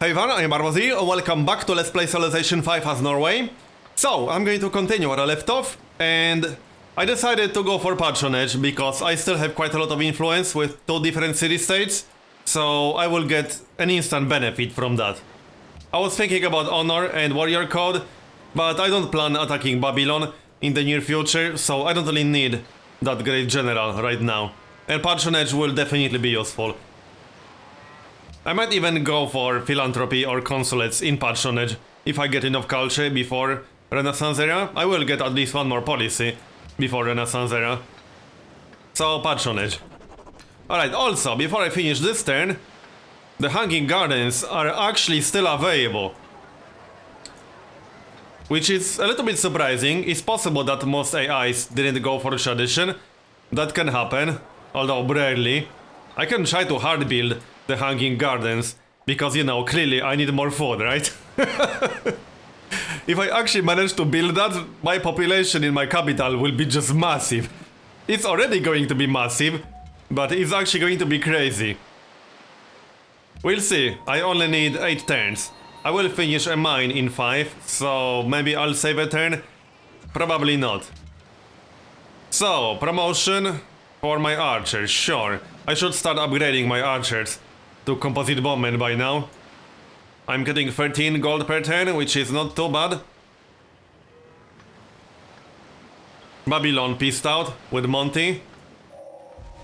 Hey everyone, I'm Marbozir, and welcome back to Let's Play Civilization 5 as Norway. So, I'm going to continue where I left off, and I decided to go for patronage because I still have quite a lot of influence with two different city-states, so I will get an instant benefit from that. I was thinking about honor and warrior code, but I don't plan attacking Babylon in the near future, so I don't really need that great general right now. And patronage will definitely be useful. I might even go for philanthropy or consulates in patronage if I get enough culture before Renaissance era. I will get at least one more policy before Renaissance era. So patronage. Alright, also, before I finish this turn, the Hanging Gardens are actually still available. Which is a little bit surprising. It's possible that most AIs didn't go for tradition. That can happen, although rarely. I can try to hard build the Hanging Gardens, because, you know, clearly I need more food, right? If I actually manage to build that, my population in my capital will be just massive. It's already going to be massive, but it's actually going to be crazy. We'll see. I only need 8 turns. I will finish a mine in 5, so maybe I'll save a turn. Probably not. So, promotion for my archers, sure. I should start upgrading my archers to composite bombmen by now. I'm getting 13 gold per turn, which is not too bad. Babylon peaced out with Monty.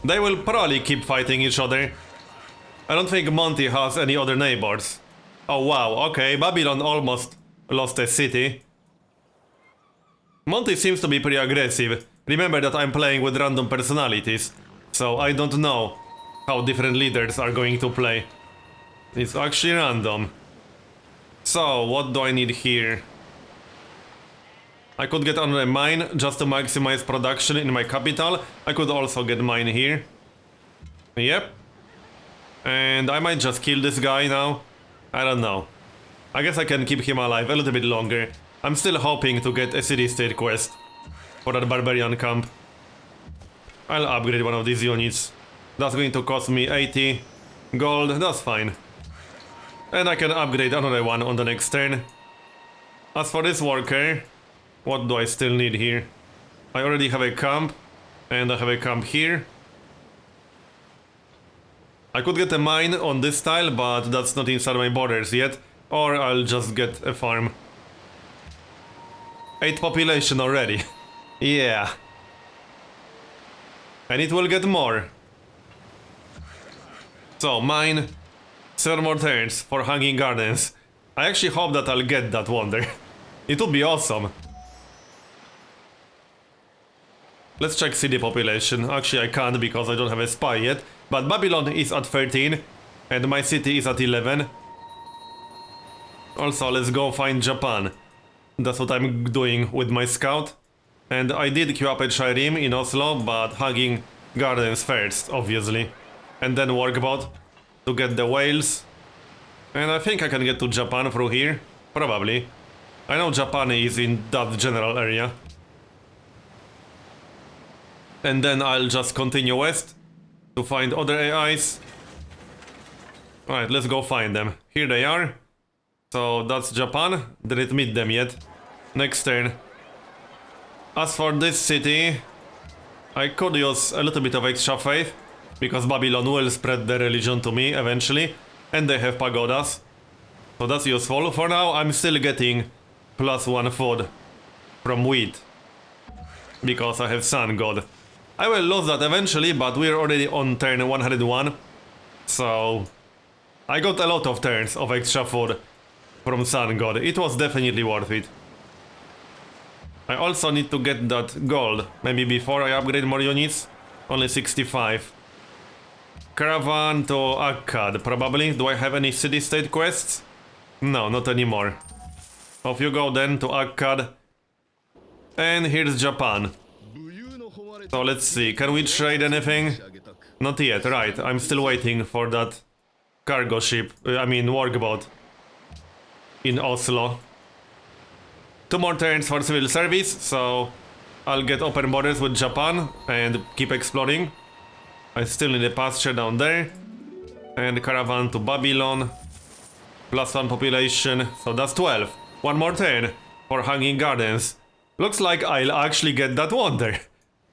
They will probably keep fighting each other. I don't think Monty has any other neighbors. Oh wow, okay, Babylon almost lost a city. Monty seems to be pretty aggressive. Remember that I'm playing with random personalities, so I don't know how different leaders are going to play. It's actually random. So, what do I need here? I could get on a mine just to maximize production in my capital. I could also get mine here. Yep. And I might just kill this guy now. I don't know. I guess I can keep him alive a little bit longer. I'm still hoping to get a city-state quest for that barbarian camp. I'll upgrade one of these units. That's going to cost me 80 gold, that's fine. And I can upgrade another one on the next turn. As for this worker, what do I still need here? I already have a camp, and I have a camp here. I could get a mine on this tile, but that's not inside my borders yet. Or I'll just get a farm. 8 population already. Yeah. And it will get more. So, mine. 7 more turns for Hanging Gardens. I actually hope that I'll get that wonder. It would be awesome. Let's check city population. Actually, I can't because I don't have a spy yet. But Babylon is at 13. And my city is at 11. Also, let's go find Japan. That's what I'm doing with my scout. And I did queue up a Trireme in Oslo, but Hanging Gardens first, obviously. And then Workbot to get the whales. And I think I can get to Japan through here. Probably. I know Japan is in that general area. And then I'll just continue west to find other AIs. Alright, let's go find them. Here they are. So that's Japan. Didn't meet them yet. Next turn. As for this city, I could use a little bit of extra faith, because Babylon will spread their religion to me eventually, and they have pagodas. So that's useful. For now, I'm still getting +1 food from wheat, because I have Sun God. I will lose that eventually, but we're already on turn 101, so I got a lot of turns of extra food from Sun God. It was definitely worth it. I also need to get that gold, maybe before I upgrade more units. Only 65. Caravan to Akkad, probably. Do I have any city-state quests? No, not anymore. Off you go then to Akkad. And here's Japan. So let's see, can we trade anything? Not yet, right. I'm still waiting for that cargo ship, workboat in Oslo. 2 more turns for civil service, so I'll get open borders with Japan and keep exploring. I still need a pasture down there. And caravan to Babylon. +1 population, so that's 12. One more turn for Hanging Gardens. Looks like I'll actually get that wonder.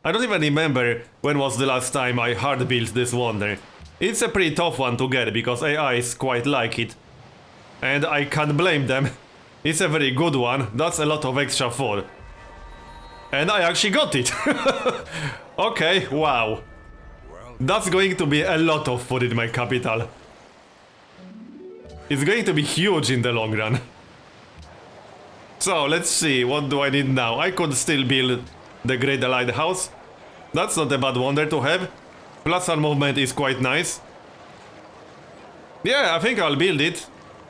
I don't even remember when was the last time I hard built this wonder. It's a pretty tough one to get because AIs quite like it. And I can't blame them. It's a very good one, that's a lot of extra food. And I actually got it. Okay, wow. That's going to be a lot of food in my capital. It's going to be huge in the long run. So, let's see, what do I need now? I could still build the Great Lighthouse. That's not a bad wonder to have. +1 movement is quite nice. Yeah, I think I'll build it.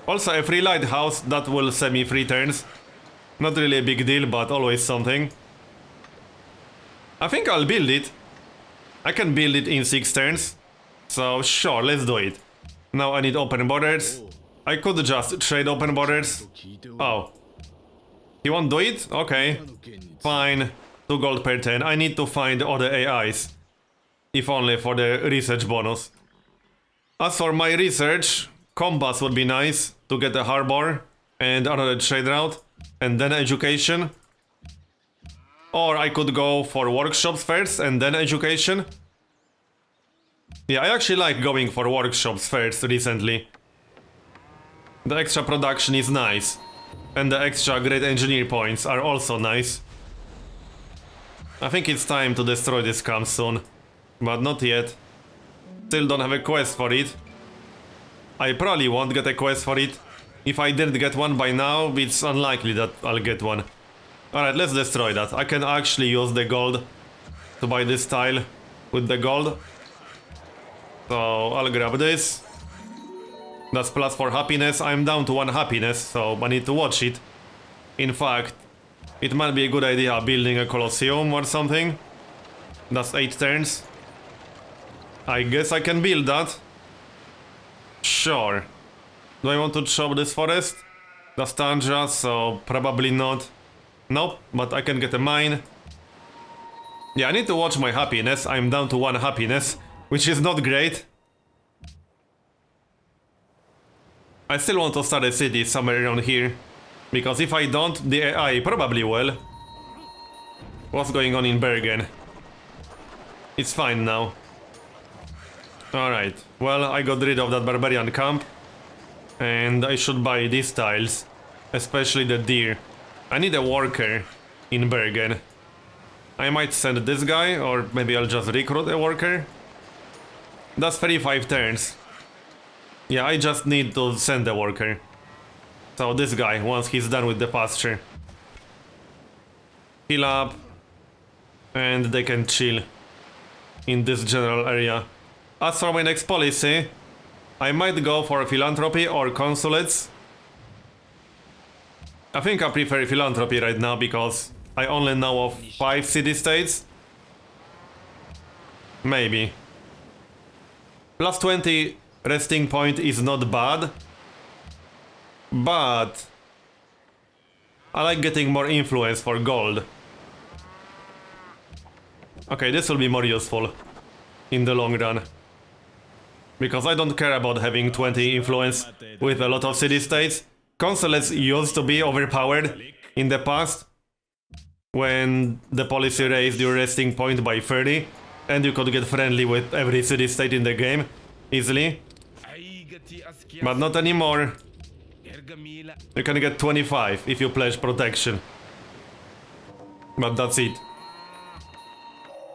Also a free lighthouse that will send me 3 turns. Not really a big deal, but always something. I think I'll build it. I can build it in 6 turns. So sure, let's do it. Now I need open borders. I could just trade open borders. Oh. He won't do it? Okay. Fine. 2 gold per turn. I need to find other AIs. If only for the research bonus. As for my research, compass would be nice to get a harbor and another trade route. And then education. Or I could go for workshops first and then education. Yeah, I actually like going for workshops first recently. The extra production is nice. And the extra great engineer points are also nice. I think it's time to destroy this camp soon. But not yet. Still don't have a quest for it. I probably won't get a quest for it. If I didn't get one by now, it's unlikely that I'll get one. Alright, let's destroy that. I can actually use the gold to buy this tile with the gold. So I'll grab this. That's +4 happiness. I'm down to 1 happiness, so I need to watch it. In fact, it might be a good idea building a Colosseum or something. That's 8 turns. I guess I can build that. Sure. Do I want to chop this forest? That's tundra, so probably not. Nope, but I can get a mine. Yeah, I need to watch my happiness. I'm down to 1 happiness, which is not great. I still want to start a city somewhere around here. Because if I don't, the AI probably will. What's going on in Bergen? It's fine now. Alright, well, I got rid of that barbarian camp. And I should buy these tiles. Especially the deer. I need a worker in Bergen. I might send this guy, or maybe I'll just recruit a worker. That's 35 turns. Yeah, I just need to send a worker. So this guy, once he's done with the pasture. Heal up. And they can chill in this general area. As for my next policy, I might go for philanthropy or consulates. I think I prefer philanthropy right now because I only know of 5 city-states. Maybe. +20 resting point is not bad. But I like getting more influence for gold. Okay, this will be more useful in the long run. Because I don't care about having 20 influence with a lot of city-states. Consulates used to be overpowered in the past. When the policy raised your resting point by 30. And you could get friendly with every city-state in the game. Easily. But not anymore. You can get 25 if you pledge protection. But that's it.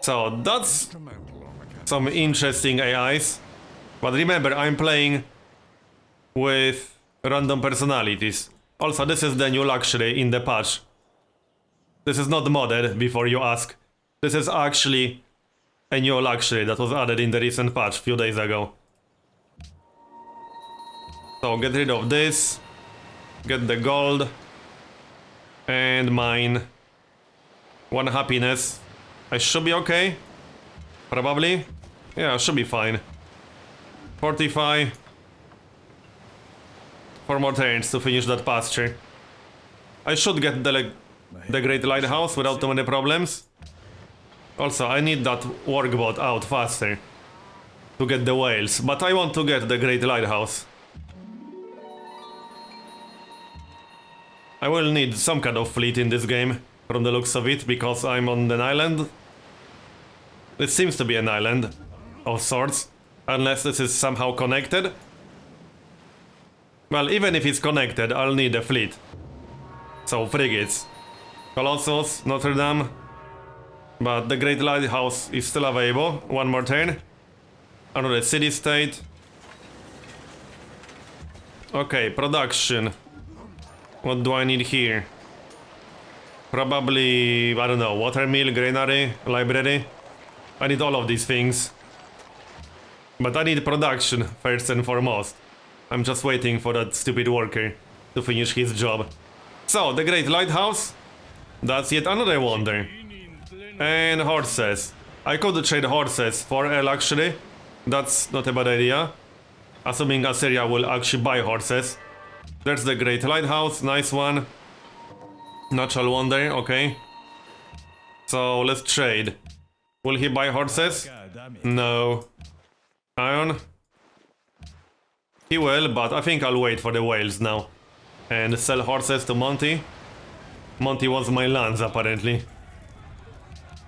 So that's some interesting AIs. But remember, I'm playing with random personalities. Also, this is the new luxury in the patch. This is not modded, before you ask. This is actually a new luxury that was added in the recent patch a few days ago. So get rid of this. Get the gold. And mine. 1 happiness. I should be okay. Probably. Yeah, I should be fine. 45. 4 more turns to finish that pasture. I should get the Great Lighthouse without too many problems. Also, I need that workboat out faster to get the whales, but I want to get the Great Lighthouse. I will need some kind of fleet in this game, from the looks of it, because I'm on an island. It seems to be an island of sorts, unless this is somehow connected. Well, even if it's connected, I'll need a fleet. So, frigates. Colossus, Notre Dame. But the Great Lighthouse is still available. One more turn. Another city-state. Okay, production. What do I need here? Probably, I don't know, watermill, granary, library. I need all of these things. But I need production first and foremost. I'm just waiting for that stupid worker to finish his job. So, the Great Lighthouse. That's yet another wonder. And horses. I could trade horses for a luxury. That's not a bad idea. Assuming Assyria will actually buy horses. There's the Great Lighthouse, nice one. Natural wonder, okay. So let's trade. Will he buy horses? No. Iron? He will, but I think I'll wait for the whales now. And sell horses to Monty. Monty wants my lands, apparently.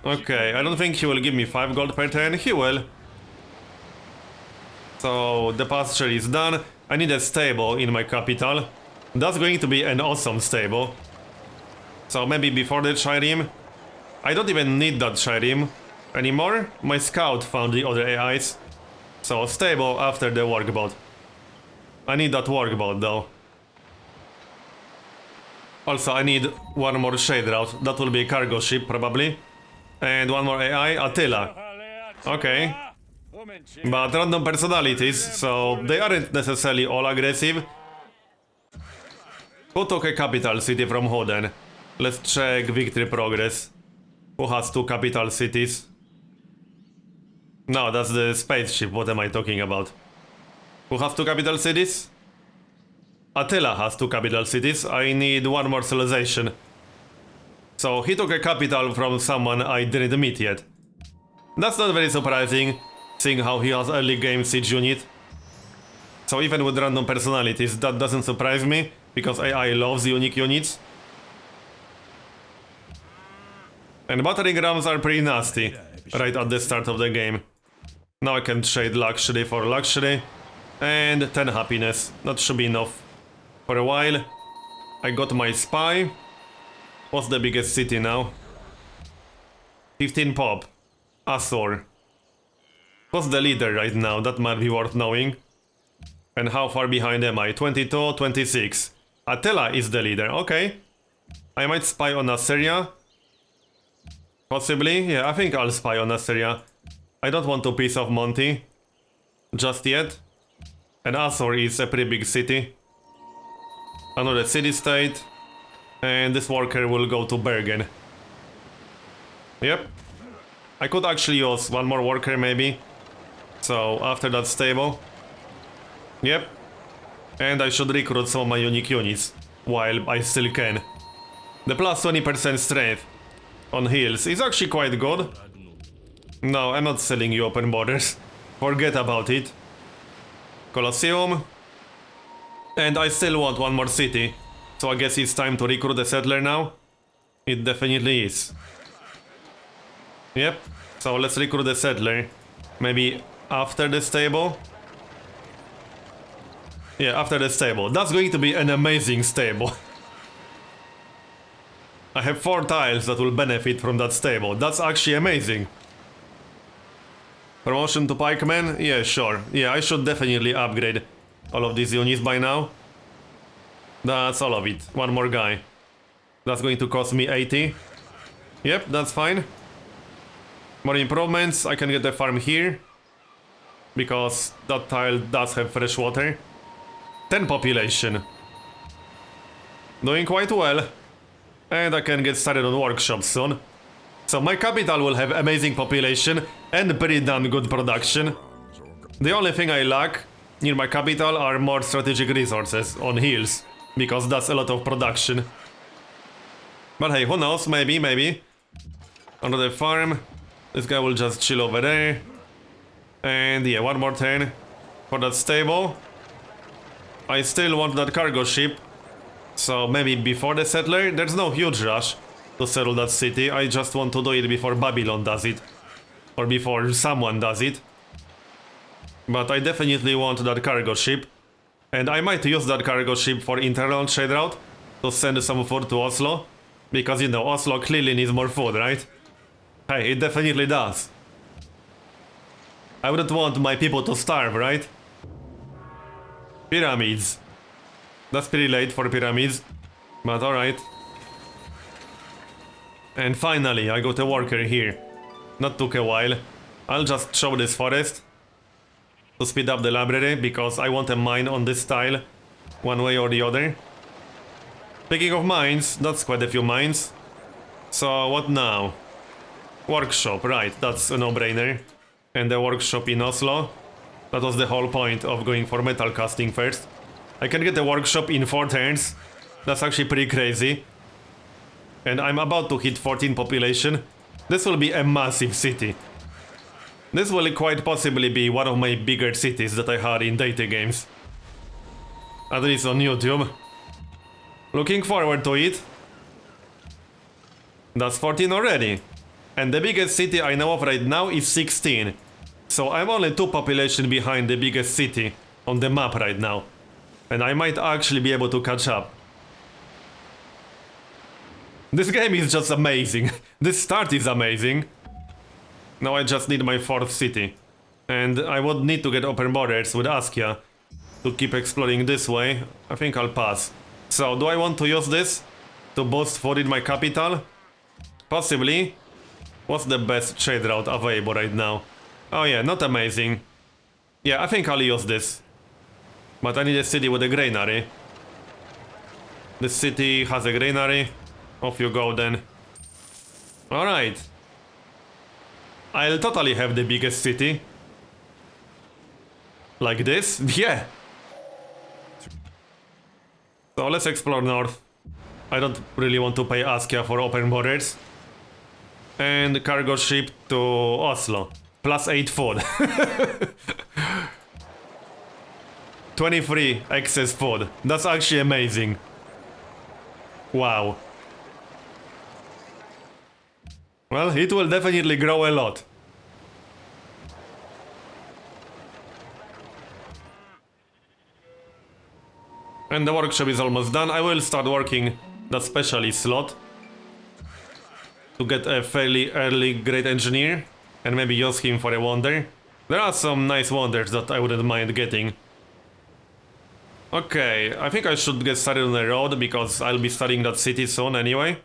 Okay, I don't think he will give me 5 gold per turn. He will. So, the pasture is done. I need a stable in my capital. That's going to be an awesome stable. So, maybe before the trireme. I don't even need that trireme anymore. My scout found the other AIs. So, stable after the workboat. I need that workboat, though. Also, I need one more shade route. That will be a cargo ship, probably. And one more AI, Attila. Okay. But random personalities, so they aren't necessarily all aggressive. Who took a capital city from who then? Let's check victory progress. Who has 2 capital cities? No, that's the spaceship, what am I talking about? Who has 2 capital cities? Attila has 2 capital cities, I need one more civilization. So he took a capital from someone I didn't meet yet. That's not very surprising, seeing how he has early game siege unit. So even with random personalities, that doesn't surprise me, because AI loves unique units. And battering rams are pretty nasty, right at the start of the game. Now I can trade luxury for luxury, and 10 happiness, that should be enough. For a while, I got my spy. What's the biggest city now? 15 pop. Asor. What's the leader right now? That might be worth knowing. And how far behind am I? 22, 26. Attila is the leader, okay. I might spy on Assyria. Possibly, yeah, I think I'll spy on Assyria. I don't want to piss off Monty. Just yet. And Asor is a pretty big city. Another city-state. And this worker will go to Bergen. Yep. I could actually use one more worker maybe. So after that stable. Yep. And I should recruit some of my unique units. While I still can. The plus 20% strength on heals is actually quite good. No, I'm not selling you open borders. Forget about it. Colosseum. And I still want one more city. So I guess it's time to recruit a settler now. It definitely is. Yep. So let's recruit a settler. Maybe after the stable. Yeah, after the stable. That's going to be an amazing stable. I have 4 tiles that will benefit from that stable. That's actually amazing. Promotion to pikeman? Yeah, sure. Yeah, I should definitely upgrade all of these units by now. That's all of it. One more guy. That's going to cost me 80. Yep, that's fine. More improvements. I can get a farm here. Because that tile does have fresh water. 10 population. Doing quite well. And I can get started on workshops soon. So my capital will have amazing population and pretty damn good production. The only thing I lack near my capital are more strategic resources on hills. Because that's a lot of production. But hey, who knows, maybe. Another farm. This guy will just chill over there. And yeah, one more turn for that stable. I still want that cargo ship. So maybe before the settler, there's no huge rush to settle that city. I just want to do it before Babylon does it. Or before someone does it. But I definitely want that cargo ship. And I might use that cargo ship for internal trade route to send some food to Oslo. Because, you know, Oslo clearly needs more food, right? Hey, it definitely does. I wouldn't want my people to starve, right? Pyramids. That's pretty late for pyramids. But alright. And finally, I got a worker here. Not took a while. I'll just show this forest to speed up the library, because I want a mine on this tile, one way or the other. Speaking of mines, that's quite a few mines. So what now? Workshop, right, that's a no-brainer. And the workshop in Oslo. That was the whole point of going for metal casting first. I can get a workshop in 4 turns. That's actually pretty crazy. And I'm about to hit 14 population. This will be a massive city. This will quite possibly be one of my bigger cities that I had in Deity games. At least on YouTube. Looking forward to it. That's 14 already. And the biggest city I know of right now is 16. So I'm only 2 population behind the biggest city on the map right now. And I might actually be able to catch up. This game is just amazing. This start is amazing. Now I just need my 4th city. And I would need to get open borders with Askia to keep exploring this way. I think I'll pass. So, do I want to use this to boost food in my capital? Possibly. What's the best trade route available right now? Oh yeah, not amazing. Yeah, I think I'll use this. But I need a city with a granary. This city has a granary. Off you go then. Alright. I'll totally have the biggest city. Like this? Yeah. So let's explore north. I don't really want to pay Askia for open borders. And cargo ship to Oslo. Plus 8 food. 23 excess food. That's actually amazing. Wow. Well, it will definitely grow a lot. And the workshop is almost done. I will start working that specialist slot to get a fairly early great engineer and maybe use him for a wonder. There are some nice wonders that I wouldn't mind getting. Okay, I think I should get started on the road because I'll be studying that city soon anyway.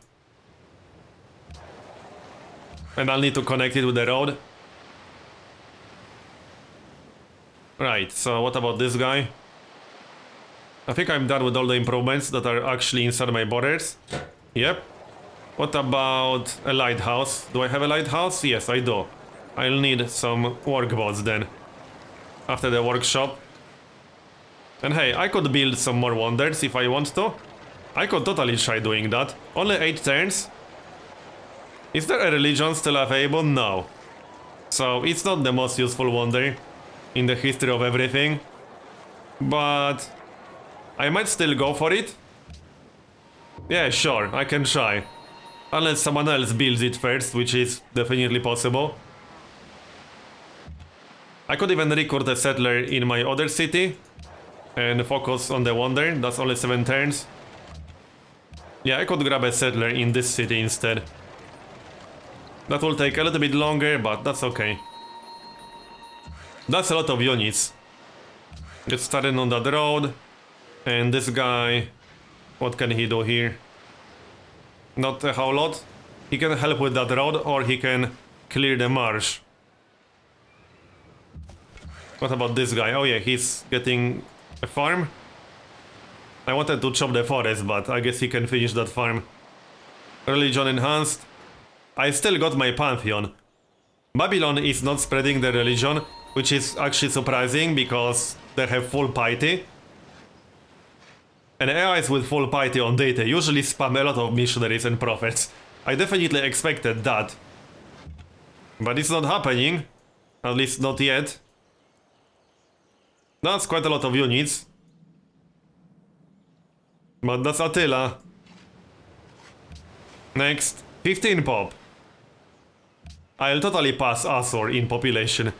And I'll need to connect it with the road. Right, so what about this guy? I think I'm done with all the improvements that are actually inside my borders. Yep. What about a lighthouse? Do I have a lighthouse? Yes, I do. I'll need some workboats then. After the workshop. And hey, I could build some more wonders if I want to. I could totally try doing that. Only 8 turns. Is there a religion still available? No. So it's not the most useful wonder in the history of everything. But I might still go for it. Yeah, sure, I can try. Unless someone else builds it first, which is definitely possible. I could even recruit a settler in my other city and focus on the wonder. That's only 7 turns. Yeah, I could grab a settler in this city instead. That will take a little bit longer, but that's okay. That's a lot of units. Get started on that road. And this guy, what can he do here? Not a whole lot. He can help with that road, or he can clear the marsh. What about this guy? Oh yeah, he's getting a farm. I wanted to chop the forest, but I guess he can finish that farm. Religion enhanced. I still got my pantheon. Babylon is not spreading the religion, which is actually surprising because they have full piety. And AIs with full piety on data usually spam a lot of missionaries and prophets. I definitely expected that. But it's not happening. At least not yet. That's quite a lot of units. But that's Attila. Next, 15 pop. I'll totally pass Azor in population.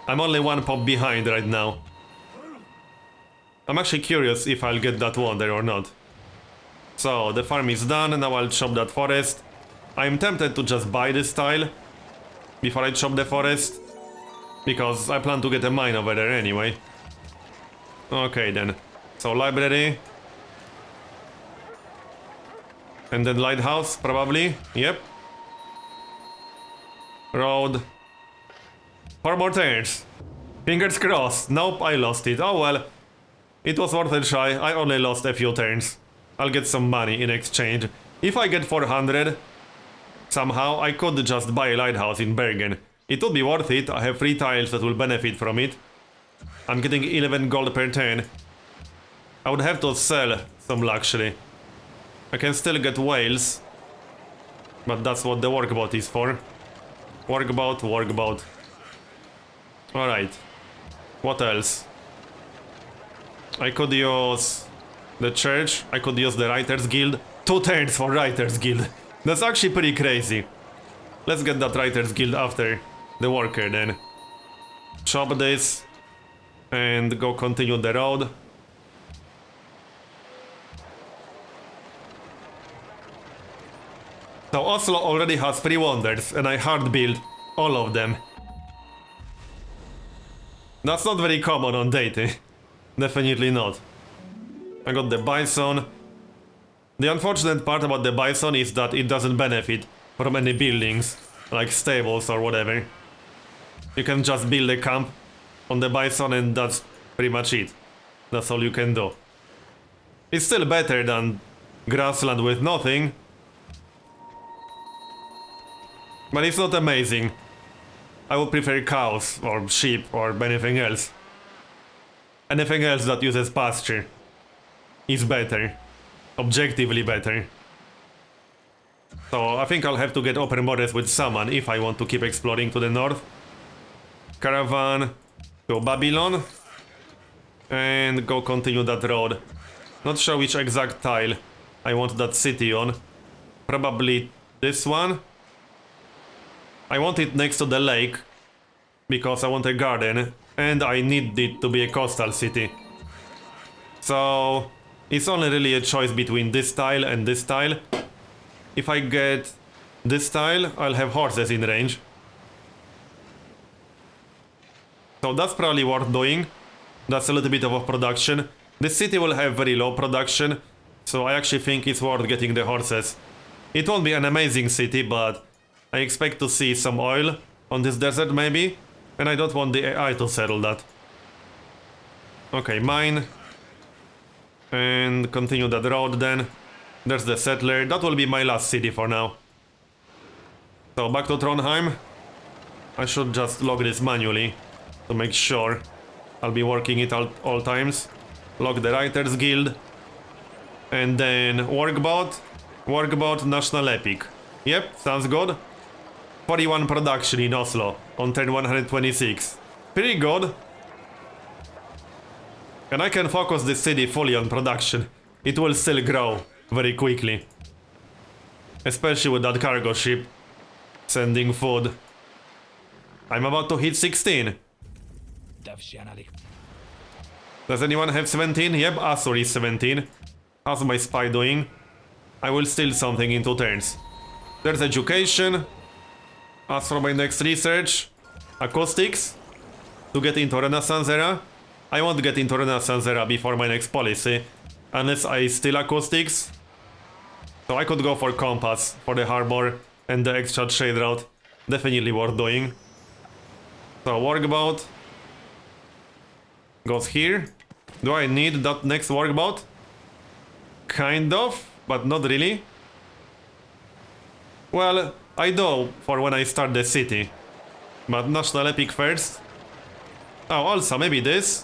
I'm only 1 pop behind right now. I'm actually curious if I'll get that wonder or not. So, the farm is done, now I'll chop that forest. I'm tempted to just buy this tile before I chop the forest, because I plan to get a mine over there anyway. Okay then. So, library. And then lighthouse, probably. Yep. Road. 4 more turns. Fingers crossed. Nope, I lost it. Oh well. It was worth a try. I only lost a few turns. I'll get some money in exchange. If I get 400, somehow I could just buy a lighthouse in Bergen. It would be worth it. I have 3 tiles that will benefit from it. I'm getting 11 gold per turn. I would have to sell some luxury. I can still get whales, but that's what the workboat is for. Workboat, workboat. Alright. What else? I could use the church. I could use the Writers Guild. 2 turns for Writers Guild. That's actually pretty crazy. Let's get that Writers Guild after the worker then. Chop this and go continue the road. So Oslo already has 3 wonders and I hard build all of them. That's not very common on Deity. Definitely not. I got the bison. The unfortunate part about the bison is that it doesn't benefit from any buildings, like stables or whatever. You can just build a camp on the bison and that's pretty much it. That's all you can do. It's still better than grassland with nothing, but it's not amazing. I would prefer cows or sheep or anything else. Anything else that uses pasture is better. Objectively better. So I think I'll have to get open borders with someone if I want to keep exploring to the north. Caravan to Babylon. And go continue that road. Not sure which exact tile I want that city on. Probably this one. I want it next to the lake, because I want a garden, and I need it to be a coastal city. So it's only really a choice between this tile and this tile. If I get this tile, I'll have horses in range. So that's probably worth doing. That's a little bit of production. This city will have very low production, so I actually think it's worth getting the horses. It won't be an amazing city, but I expect to see some oil on this desert maybe, and I don't want the AI to settle that. Okay, mine. And continue that road then. There's the settler. That will be my last city for now. So back to Trondheim. I should just log this manually to make sure I'll be working it all times. Log the Writers Guild. And then workboat. Workboat National Epic. Yep, sounds good. 41 production in Oslo on turn 126. Pretty good. And I can focus this city fully on production. It will still grow very quickly. Especially with that cargo ship sending food. I'm about to hit 16. Does anyone have 17? Yep, Azor is 17. How's my spy doing? I will steal something in 2 turns. There's education. As for my next research, acoustics, to get into Renaissance era. I won't get into Renaissance era before my next policy, unless I steal acoustics. So I could go for compass, for the harbor, and the extra trade route. Definitely worth doing. So workboat goes here. Do I need that next workboat? Kind of, but not really. Well, I do for when I start the city. But National Epic first. Oh, also maybe this.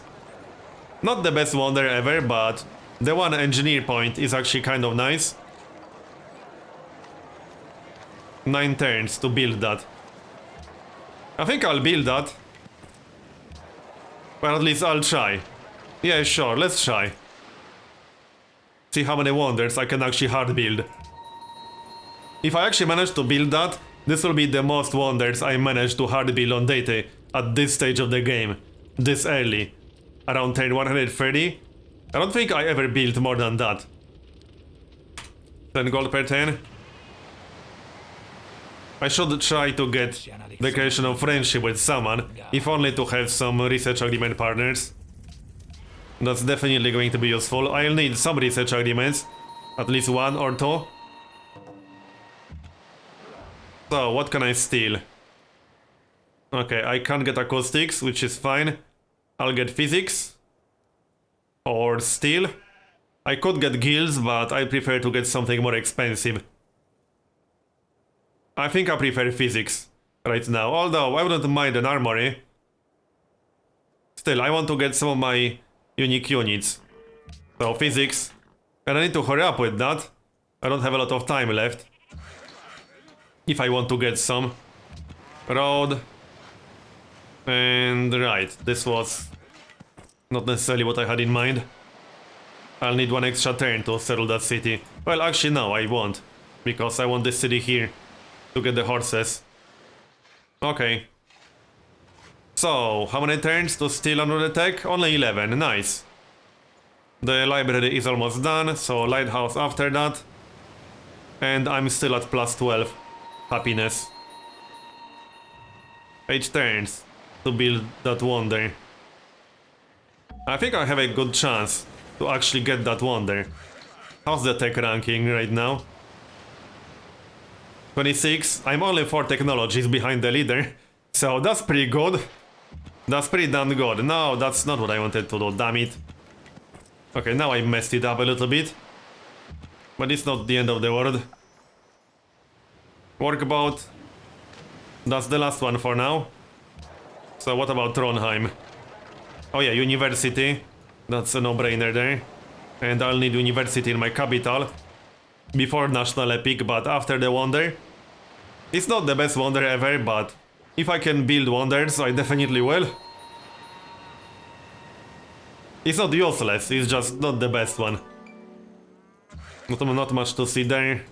Not the best wonder ever, but the 1 engineer point is actually kind of nice. 9 turns to build that. I think I'll build that. Well, at least I'll try. Yeah, sure, let's try. See how many wonders I can actually hard build. If I actually manage to build that, this will be the most wonders I managed to hard build on Deity at this stage of the game. This early. Around turn 130. I don't think I ever built more than that. 10 gold per turn. I should try to get Declaration of Friendship with someone, if only to have some research agreement partners. That's definitely going to be useful. I'll need some research agreements, at least 1 or 2. So, what can I steal? Okay, I can't get acoustics, which is fine. I'll get physics. Or steel. I could get guilds, but I prefer to get something more expensive. I think I prefer physics right now, although I wouldn't mind an armory. Still, I want to get some of my unique units. So physics. And I need to hurry up with that. I don't have a lot of time left. If I want to get some. Road. And right, this was not necessarily what I had in mind. I'll need 1 extra turn to settle that city. Well, actually no, I won't. Because I want this city here. To get the horses. Okay. So, how many turns to steal another tech? Only 11, nice. The library is almost done, so Lighthouse after that. And I'm still at plus 12. Happiness. 8 turns to build that wonder. I think I have a good chance to actually get that wonder. How's the tech ranking right now? 26. I'm only 4 technologies behind the leader, so that's pretty good. That's pretty damn good. No, that's not what I wanted to do, damn it. Okay, now I messed it up a little bit. But it's not the end of the world. Workboat. That's the last one for now. So what about Trondheim? Oh yeah, university. That's a no-brainer there. And I'll need university in my capital. Before National Epic, but after the wonder. It's not the best wonder ever, but if I can build wonders, I definitely will. It's not useless, it's just not the best one. Not much to see there.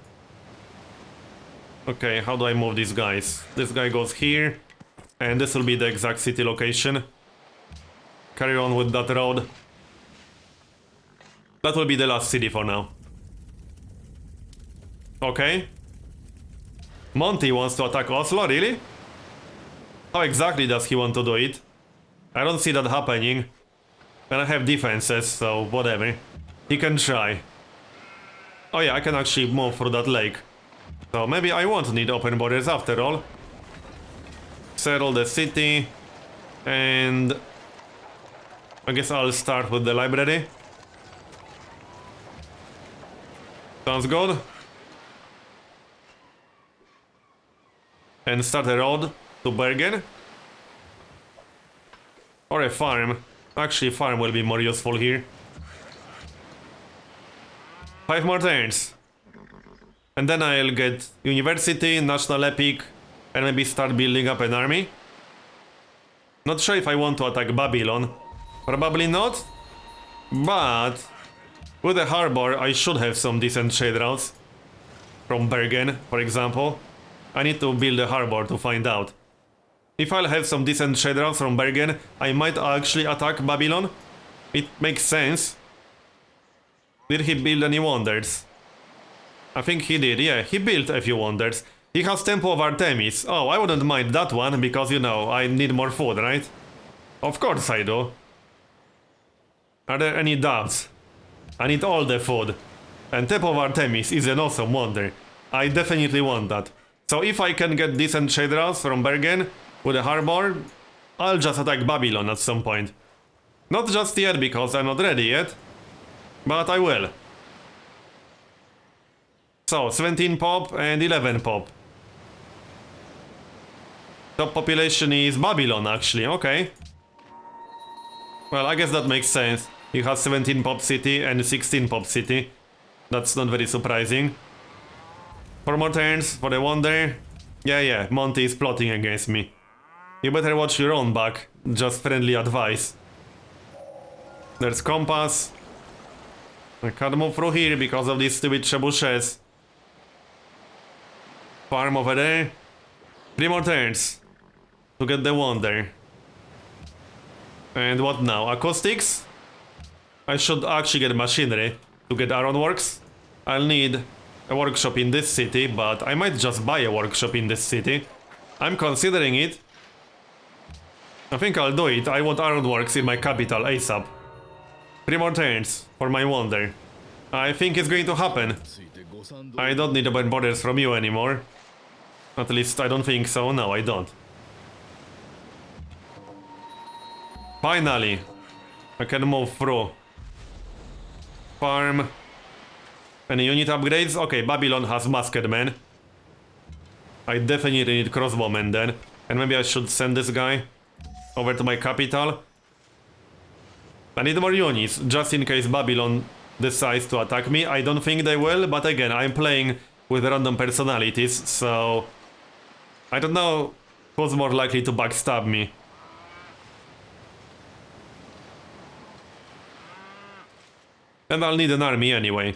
Okay, how do I move these guys? This guy goes here, and this will be the exact city location. Carry on with that road. That will be the last city for now. Okay. Monty wants to attack Oslo, really? How exactly does he want to do it? I don't see that happening. And I have defenses, so whatever. He can try. Oh yeah, I can actually move through that lake. So maybe I won't need open borders after all. Settle the city. And I guess I'll start with the library. Sounds good. And start a road to Bergen. Or a farm. Actually, farm will be more useful here. 5 more turns. And then I'll get university, national epic, and maybe start building up an army. Not sure if I want to attack Babylon. Probably not. But with a harbor, I should have some decent trade routes. From Bergen, for example. I need to build a harbor to find out. If I'll have some decent trade routes from Bergen, I might actually attack Babylon. It makes sense. Did he build any wonders? I think he did, yeah, he built a few wonders. He has Temple of Artemis. Oh, I wouldn't mind that one, because, you know, I need more food, right? Of course I do. Are there any doubts? I need all the food. And Temple of Artemis is an awesome wonder. I definitely want that. So if I can get decent trade routes from Bergen with a harbor, I'll just attack Babylon at some point. Not just yet because I'm not ready yet, but I will. So 17 pop and 11 pop. Top population is Babylon actually, okay. Well, I guess that makes sense. He has 17 pop city and 16 pop city. That's not very surprising. 4 more turns for the wonder. Yeah, Monty is plotting against me. You better watch your own back. Just friendly advice. There's compass. I can't move through here because of these stupid trebuchets. Farm over there. 3 more turns to get the wonder. And what now? Acoustics? I should actually get machinery to get ironworks. I'll need a workshop in this city, but I might just buy a workshop in this city. I'm considering it. I think I'll do it. I want ironworks in my capital ASAP. 3 more turns for my wonder. I think it's going to happen. I don't need to burn borders from you anymore. At least I don't think so. No, I don't. Finally, I can move through. Farm. Any unit upgrades? Okay, Babylon has masked men. I definitely need crossbowmen then. And maybe I should send this guy over to my capital. I need more units, just in case Babylon decides to attack me. I don't think they will, but again, I'm playing with random personalities, so I don't know who's more likely to backstab me. And I'll need an army anyway.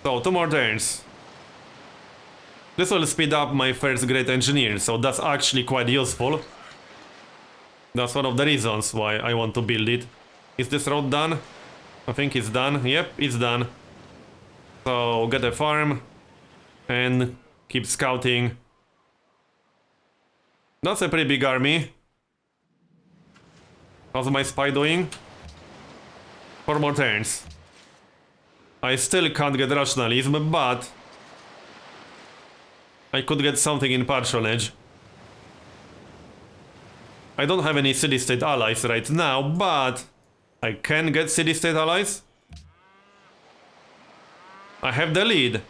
So, 2 more turns. This will speed up my first great engineer, so that's actually quite useful. That's one of the reasons why I want to build it. Is this road done? I think it's done. Yep, it's done. So, get a farm and keep scouting. That's a pretty big army. How's my spy doing? 4 more turns. I still can't get rationalism, but I could get something in patronage. I don't have any city-state allies right now, but I can get city-state allies. I have the lead.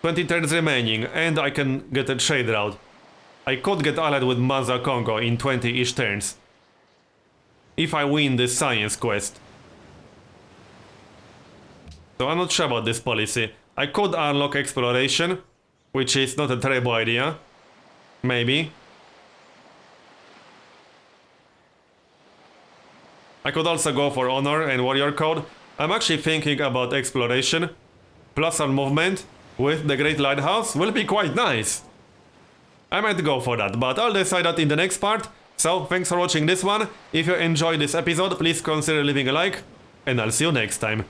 20 turns remaining, and I can get a trade route. I could get allied with Maza Congo in 20-ish turns. If I win this science quest. So I'm not sure about this policy. I could unlock exploration, which is not a terrible idea. Maybe. I could also go for honor and warrior code. I'm actually thinking about exploration. Plus our movement with the Great Lighthouse will be quite nice. I might go for that, but I'll decide that in the next part. So, thanks for watching this one. If you enjoyed this episode, please consider leaving a like, and I'll see you next time.